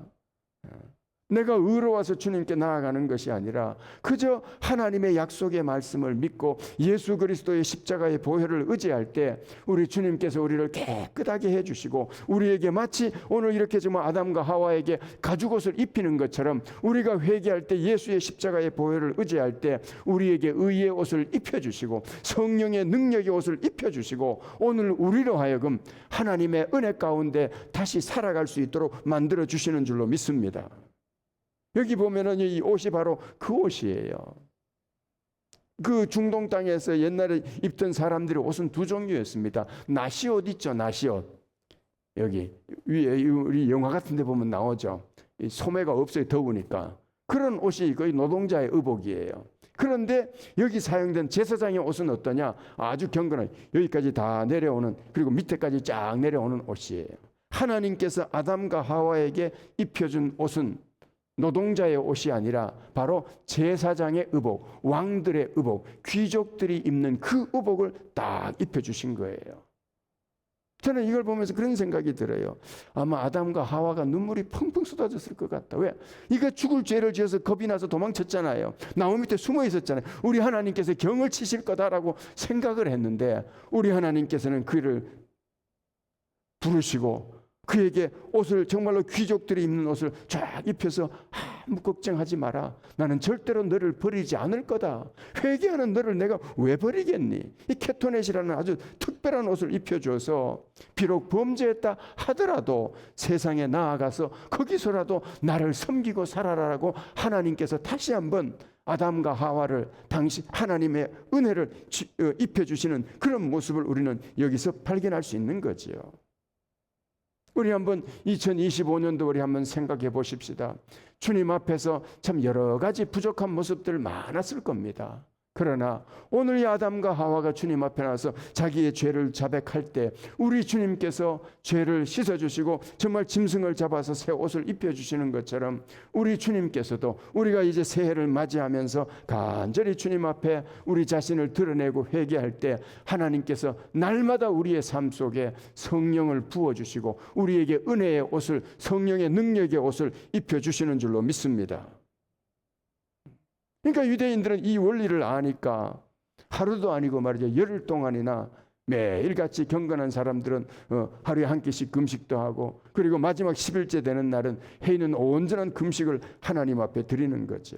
내가 의로워서 주님께 나아가는 것이 아니라 그저 하나님의 약속의 말씀을 믿고 예수 그리스도의 십자가의 보혈을 의지할 때 우리 주님께서 우리를 깨끗하게 해주시고 우리에게 마치 오늘 이렇게 정말 아담과 하와에게 가죽옷을 입히는 것처럼 우리가 회개할 때 예수의 십자가의 보혈을 의지할 때 우리에게 의의 옷을 입혀주시고 성령의 능력의 옷을 입혀주시고 오늘 우리로 하여금 하나님의 은혜 가운데 다시 살아갈 수 있도록 만들어주시는 줄로 믿습니다. 여기 보면은 이 옷이 바로 그 옷이에요. 그 중동 땅에서 옛날에 입던 사람들의 옷은 두 종류였습니다. 나시옷 있죠, 나시옷. 여기 위에 우리 영화 같은 데 보면 나오죠. 이 소매가 없어요, 더우니까. 그런 옷이 거의 노동자의 의복이에요. 그런데 여기 사용된 제사장의 옷은 어떠냐? 아주 경건한 여기까지 다 내려오는 그리고 밑에까지 쫙 내려오는 옷이에요. 하나님께서 아담과 하와에게 입혀준 옷은 노동자의 옷이 아니라 바로 제사장의 의복, 왕들의 의복, 귀족들이 입는 그 의복을 딱 입혀주신 거예요. 저는 이걸 보면서 그런 생각이 들어요. 아마 아담과 하와가 눈물이 펑펑 쏟아졌을 것 같다. 왜? 이거 죽을 죄를 지어서 겁이 나서 도망쳤잖아요. 나무 밑에 숨어 있었잖아요. 우리 하나님께서 경을 치실 거다라고 생각을 했는데 우리 하나님께서는 그를 부르시고 그에게 옷을 정말로 귀족들이 입는 옷을 쫙 입혀서 아무 걱정하지 마라. 나는 절대로 너를 버리지 않을 거다. 회개하는 너를 내가 왜 버리겠니? 이 케토넷이라는 아주 특별한 옷을 입혀줘서 비록 범죄했다 하더라도 세상에 나아가서 거기서라도 나를 섬기고 살아라라고 하나님께서 다시 한번 아담과 하와를 당시 하나님의 은혜를 입혀주시는 그런 모습을 우리는 여기서 발견할 수 있는 거지요. 우리 한번 2025년도 우리 한번 생각해 보십시다. 주님 앞에서 참 여러 가지 부족한 모습들 많았을 겁니다. 그러나 오늘 이 아담과 하와가 주님 앞에 나서 자기의 죄를 자백할 때 우리 주님께서 죄를 씻어주시고 정말 짐승을 잡아서 새 옷을 입혀주시는 것처럼 우리 주님께서도 우리가 이제 새해를 맞이하면서 간절히 주님 앞에 우리 자신을 드러내고 회개할 때 하나님께서 날마다 우리의 삶 속에 성령을 부어주시고 우리에게 은혜의 옷을 성령의 능력의 옷을 입혀주시는 줄로 믿습니다. 그러니까 유대인들은 이 원리를 아니까 하루도 아니고 말이죠. 열흘 동안이나 매일같이 경건한 사람들은 하루에 한 끼씩 금식도 하고 그리고 마지막 10일째 되는 날은 해있는 온전한 금식을 하나님 앞에 드리는 거죠.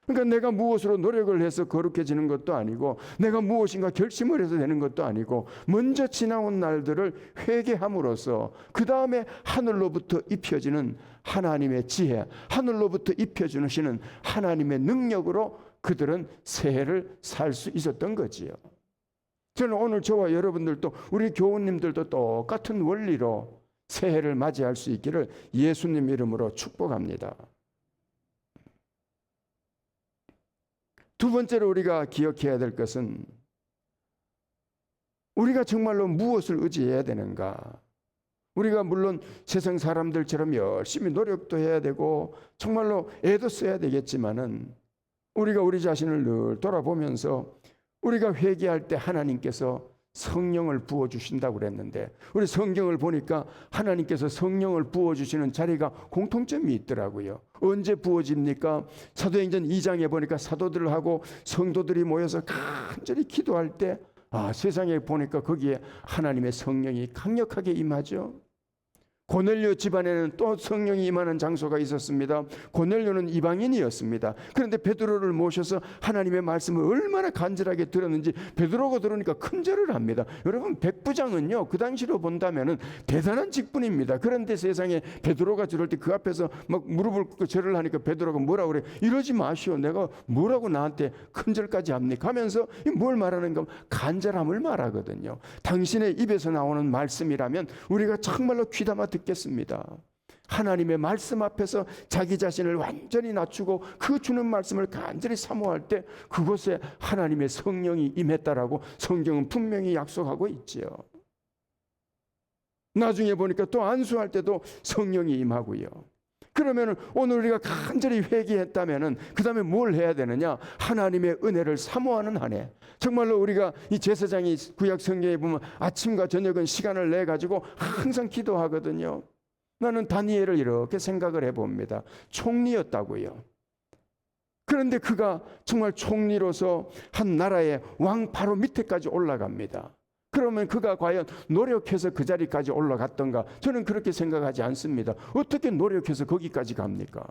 그러니까 내가 무엇으로 노력을 해서 거룩해지는 것도 아니고 내가 무엇인가 결심을 해서 되는 것도 아니고 먼저 지나온 날들을 회개함으로써 그 다음에 하늘로부터 입혀지는 하나님의 지혜, 하늘로부터 입혀주시는 하나님의 능력으로 그들은 새해를 살 수 있었던 거지요. 저는 오늘 저와 여러분들도 우리 교우님들도 똑같은 원리로 새해를 맞이할 수 있기를 예수님 이름으로 축복합니다. 두 번째로 우리가 기억해야 될 것은 우리가 정말로 무엇을 의지해야 되는가? 우리가 물론 세상 사람들처럼 열심히 노력도 해야 되고 정말로 애도 써야 되겠지만은 우리가 우리 자신을 늘 돌아보면서 우리가 회개할 때 하나님께서 성령을 부어주신다고 그랬는데, 우리 성경을 보니까 하나님께서 성령을 부어주시는 자리가 공통점이 있더라고요. 언제 부어집니까? 사도행전 2장에 보니까 사도들하고 성도들이 모여서 간절히 기도할 때, 세상에 보니까 거기에 하나님의 성령이 강력하게 임하죠. 고넬료 집안에는 또 성령이 임하는 장소가 있었습니다. 고넬료는 이방인이었습니다. 그런데 베드로를 모셔서 하나님의 말씀을 얼마나 간절하게 들었는지 베드로가 들으니까 큰절을 합니다. 여러분, 백부장은요, 그 당시로 본다면은 대단한 직분입니다. 그런데 세상에 베드로가 저럴 때 그 앞에서 막 무릎을 꿇고 절을 하니까 베드로가 뭐라고 그래? 이러지 마시오. 내가 뭐라고 나한테 큰절까지 합니까? 하면서 뭘 말하는가? 간절함을 말하거든요. 당신의 입에서 나오는 말씀이라면 우리가 정말로 귀담아 듣겠습니다. 하나님의 말씀 앞에서 자기 자신을 완전히 낮추고 그 주는 말씀을 간절히 사모할 때 그곳에 하나님의 성령이 임했다라고 성경은 분명히 약속하고 있지요. 나중에 보니까 또 안수할 때도 성령이 임하고요. 그러면 오늘 우리가 간절히 회개했다면 그 다음에 뭘 해야 되느냐? 하나님의 은혜를 사모하는 한 해. 정말로 우리가 이 제사장이 구약 성경에 보면 아침과 저녁은 시간을 내 가지고 항상 기도하거든요. 나는 다니엘을 이렇게 생각을 해봅니다. 총리였다고요. 그런데 그가 정말 총리로서 한 나라의 왕 바로 밑에까지 올라갑니다. 그러면 그가 과연 노력해서 그 자리까지 올라갔던가? 저는 그렇게 생각하지 않습니다. 어떻게 노력해서 거기까지 갑니까?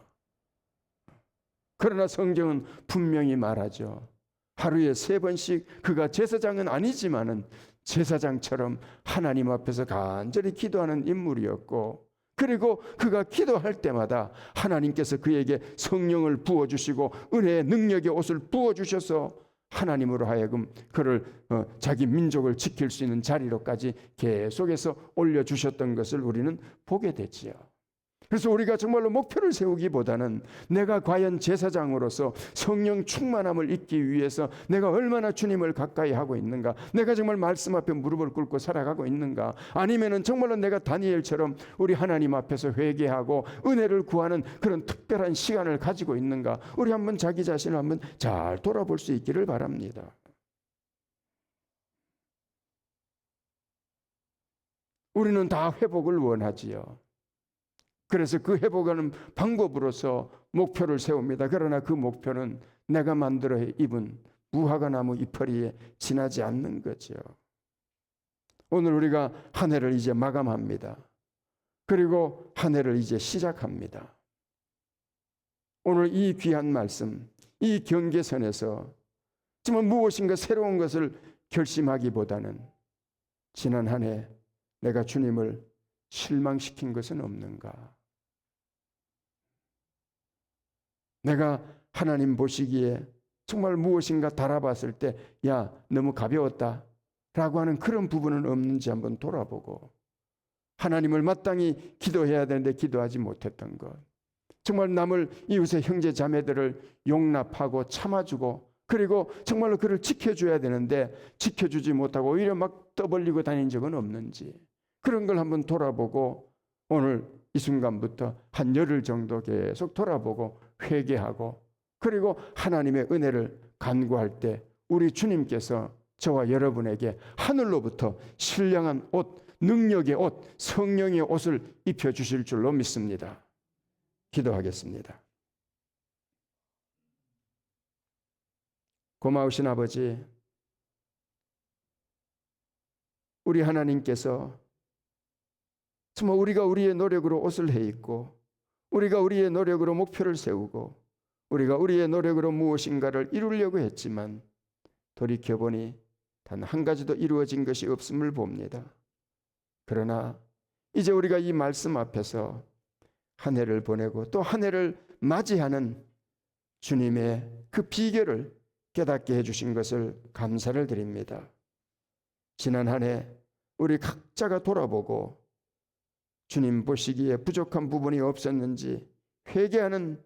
그러나 성경은 분명히 말하죠. 하루에 3번씩 그가 제사장은 아니지만은 제사장처럼 하나님 앞에서 간절히 기도하는 인물이었고, 그리고 그가 기도할 때마다 하나님께서 그에게 성령을 부어주시고 은혜의 능력의 옷을 부어주셔서 하나님으로 하여금 그를 자기 민족을 지킬 수 있는 자리로까지 계속해서 올려주셨던 것을 우리는 보게 됐지요. 그래서 우리가 정말로 목표를 세우기보다는 내가 과연 제사장으로서 성령 충만함을 잊기 위해서 내가 얼마나 주님을 가까이 하고 있는가, 내가 정말 말씀 앞에 무릎을 꿇고 살아가고 있는가, 아니면은 정말로 내가 다니엘처럼 우리 하나님 앞에서 회개하고 은혜를 구하는 그런 특별한 시간을 가지고 있는가, 우리 한번 자기 자신을 한번 잘 돌아볼 수 있기를 바랍니다. 우리는 다 회복을 원하지요. 그래서 그 회복하는 방법으로서 목표를 세웁니다. 그러나 그 목표는 내가 만들어 입은 무화과 나무 이파리에 지나지 않는 거죠. 오늘 우리가 한 해를 이제 마감합니다. 그리고 한 해를 이제 시작합니다. 오늘 이 귀한 말씀, 이 경계선에서 정말 무엇인가 새로운 것을 결심하기보다는 지난 한 해 내가 주님을 실망시킨 것은 없는가? 내가 하나님 보시기에 정말 무엇인가 달아봤을 때 야, 너무 가벼웠다 라고 하는 그런 부분은 없는지 한번 돌아보고, 하나님을 마땅히 기도해야 되는데 기도하지 못했던 것, 정말 남을 이웃의 형제 자매들을 용납하고 참아주고 그리고 정말로 그를 지켜줘야 되는데 지켜주지 못하고 오히려 막 떠벌리고 다닌 적은 없는지, 그런 걸 한번 돌아보고 오늘 이 순간부터 한 열흘 정도 계속 돌아보고 회개하고 그리고 하나님의 은혜를 간구할 때 우리 주님께서 저와 여러분에게 하늘로부터 신령한 옷, 능력의 옷, 성령의 옷을 입혀주실 줄로 믿습니다. 기도하겠습니다. 고마우신 아버지, 우리 하나님께서 정말 우리가 우리의 노력으로 옷을 해입고 우리가 우리의 노력으로 목표를 세우고 우리가 우리의 노력으로 무엇인가를 이루려고 했지만 돌이켜보니 단 한 가지도 이루어진 것이 없음을 봅니다. 그러나 이제 우리가 이 말씀 앞에서 한 해를 보내고 또 한 해를 맞이하는 주님의 그 비결을 깨닫게 해주신 것을 감사를 드립니다. 지난 한 해 우리 각자가 돌아보고 주님 보시기에 부족한 부분이 없었는지 회개하는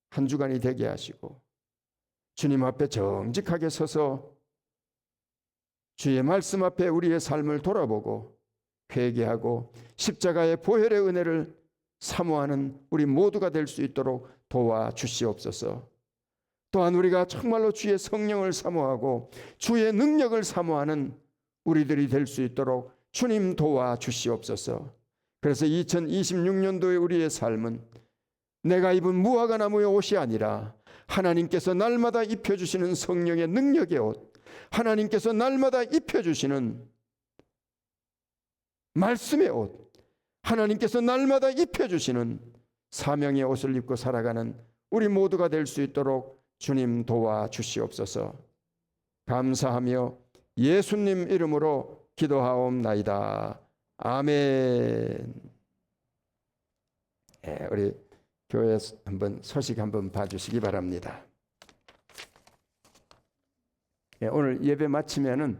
한 주간이 되게 하시고 주님 앞에 정직하게 서서 주의 말씀 앞에 우리의 삶을 돌아보고 회개하고 십자가의 보혈의 은혜를 사모하는 우리 모두가 될 수 있도록 도와주시옵소서. 또한 우리가 정말로 주의 성령을 사모하고 주의 능력을 사모하는 우리들이 될 수 있도록 주님 도와주시옵소서. 그래서 2026년도의 우리의 삶은 내가 입은 무화과 나무의 옷이 아니라 하나님께서 날마다 입혀주시는 성령의 능력의 옷, 하나님께서 날마다 입혀주시는 말씀의 옷, 하나님께서 날마다 입혀주시는 사명의 옷을 입고 살아가는 우리 모두가 될 수 있도록 주님 도와주시옵소서. 감사하며 예수님 이름으로 기도하옵나이다. 아멘. 우리 교회 한번 소식 한번 봐주시기 바랍니다. 오늘 예배 마치면은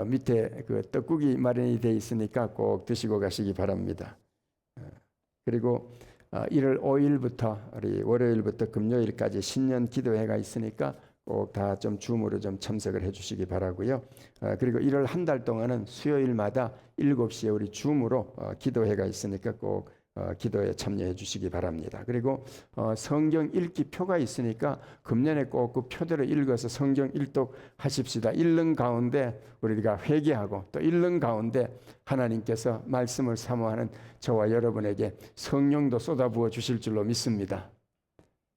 밑에 그 떡국이 마련이 되어 있으니까 꼭 드시고 가시기 바랍니다. 그리고 1월 5일부터 우리 월요일부터 금요일까지 신년 기도회가 있으니까 꼭 다 좀 줌으로 좀 참석을 해주시기 바라고요. 그리고 1월 한 달 동안은 수요일마다 7시에 우리 줌으로 기도회가 있으니까 꼭 기도에 참여해 주시기 바랍니다. 그리고 성경 읽기 표가 있으니까 금년에 꼭 그 표대로 읽어서 성경 일독 하십시다. 읽는 가운데 우리가 회개하고 또 읽는 가운데 하나님께서 말씀을 사모하는 저와 여러분에게 성령도 쏟아부어 주실 줄로 믿습니다.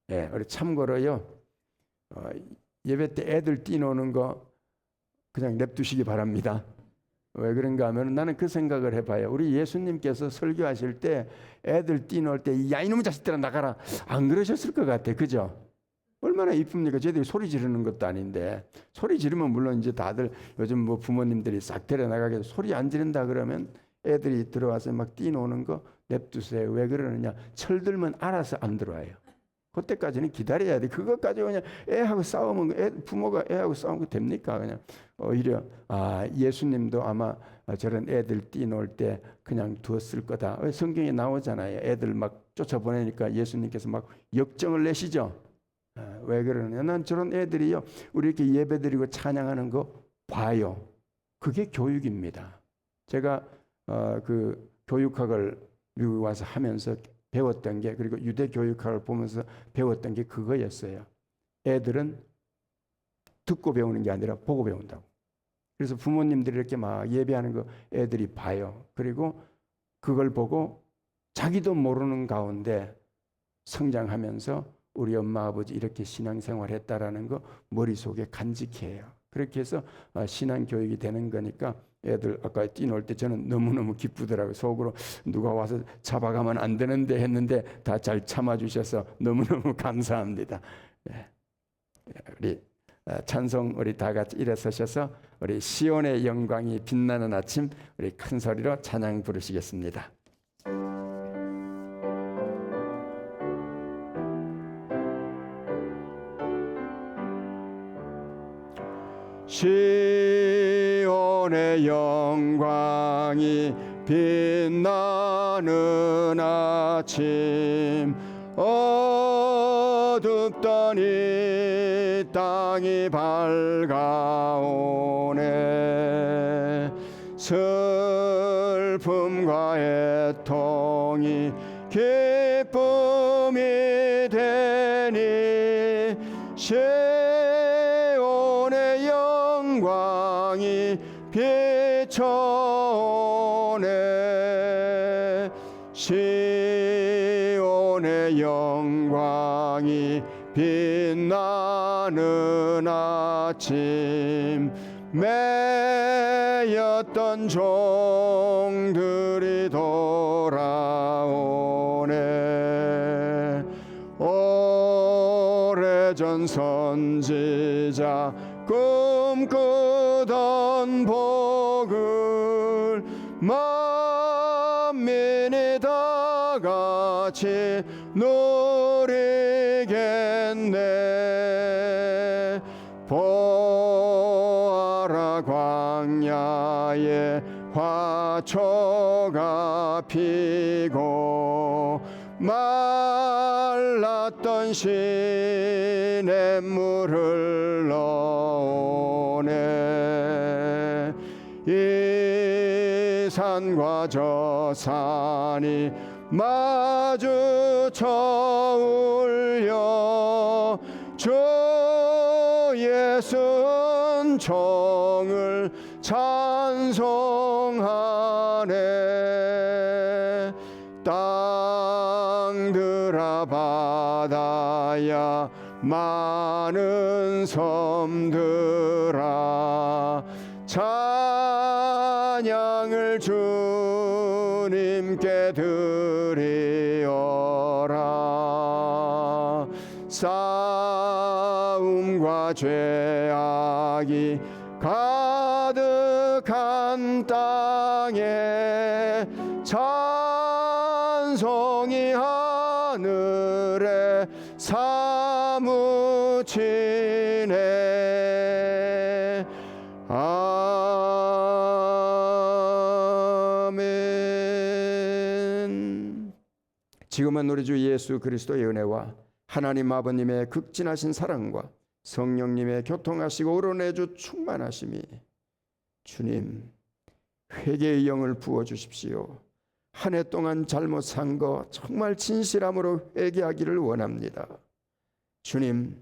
우리 참고로요, 예배 때 애들 뛰노는 거 그냥 냅두시기 바랍니다. 왜 그런가 하면 나는 그 생각을 해봐요. 우리 예수님께서 설교하실 때 애들 뛰놀 때 야 이놈의 자식들아 나가라 안 그러셨을 것 같아. 그죠? 얼마나 이쁩니까? 저희들이 소리 지르는 것도 아닌데 소리 지르면 물론 이제 다들 요즘 뭐 부모님들이 싹 데려나가게 소리 안 지른다 그러면 애들이 들어와서 막 뛰노는 거 냅두세요. 왜 그러느냐? 철들면 알아서 안 들어와요. 그때까지는 기다려야 돼. 그것까지 그냥 애하고 싸우면 부모가 애하고 싸우면 됩니까? 그냥 오히려 예수님도 아마 저런 애들 뛰놀 때 그냥 두었을 거다. 성경에 나오잖아요. 애들 막 쫓아보내니까 예수님께서 막 역정을 내시죠. 왜 그러느냐? 난 저런 애들이요 우리 이렇게 예배드리고 찬양하는 거 봐요. 그게 교육입니다. 제가 그 교육학을 미국에 와서 하면서 배웠던 게, 그리고 유대 교육학을 보면서 배웠던 게 그거였어요. 애들은 듣고 배우는 게 아니라 보고 배운다고. 그래서 부모님들이 이렇게 막 예배하는 거 애들이 봐요. 그리고 그걸 보고 자기도 모르는 가운데 성장하면서 우리 엄마 아버지 이렇게 신앙생활 했다라는 거 머릿속에 간직해요. 그렇게 해서 신앙교육이 되는 거니까 애들 아까 뛰놀 때 저는 너무너무 기쁘더라고요. 속으로 누가 와서 잡아가면 안 되는데 했는데 다 잘 참아주셔서 너무너무 감사합니다. 우리 찬송 우리 다 같이 일어서셔서 우리 시온의 영광이 빛나는 아침 우리 큰 소리로 찬양 부르시겠습니다. 시온의 영광이 빛나는 아침 어둡던 이 땅이 밝아오네. 슬픔과 애통이 기쁨이 되니 시온의 영광이 비춰오네. 시온의 영광이 빛나는 아침 매였던 종들이 돌아오네. 오래전 선지자 꿈꾸던 복을 만민이 다 같이 누리겠네. 보아라 광야에 화초가 피고 말랐던 시냇물을 흘러오네. 이 산과 저 산이 마주쳐 울려 주 예수 은총을 찬송하네. 땅들아 바다야 많은 섬들아 찬양을 주님께 드리어라. 싸움과 죄악이 가득한 땅에 찬송이 하늘에 사무치네. 아멘. 지금은 우리 주 예수 그리스도의 은혜와 하나님 아버님의 극진하신 사랑과 성령님의 교통하시고 우러내주 충만하심이 주님 회개의 영을 부어주십시오. 한 해 동안 잘못 산 거 정말 진실함으로 회개하기를 원합니다. 주님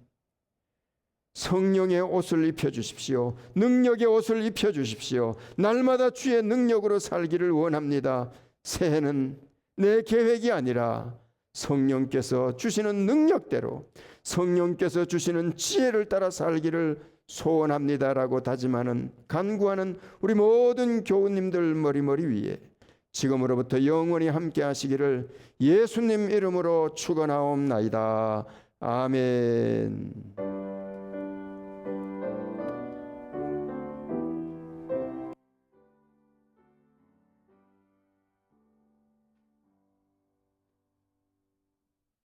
성령의 옷을 입혀주십시오. 능력의 옷을 입혀주십시오. 날마다 주의 능력으로 살기를 원합니다. 새해는 내 계획이 아니라 성령께서 주시는 능력대로 성령께서 주시는 지혜를 따라 살기를 소원합니다라고 다짐하는 간구하는 우리 모든 교우님들 머리머리 위에 지금으로부터 영원히 함께 하시기를 예수님 이름으로 축원하옵나이다. 아멘.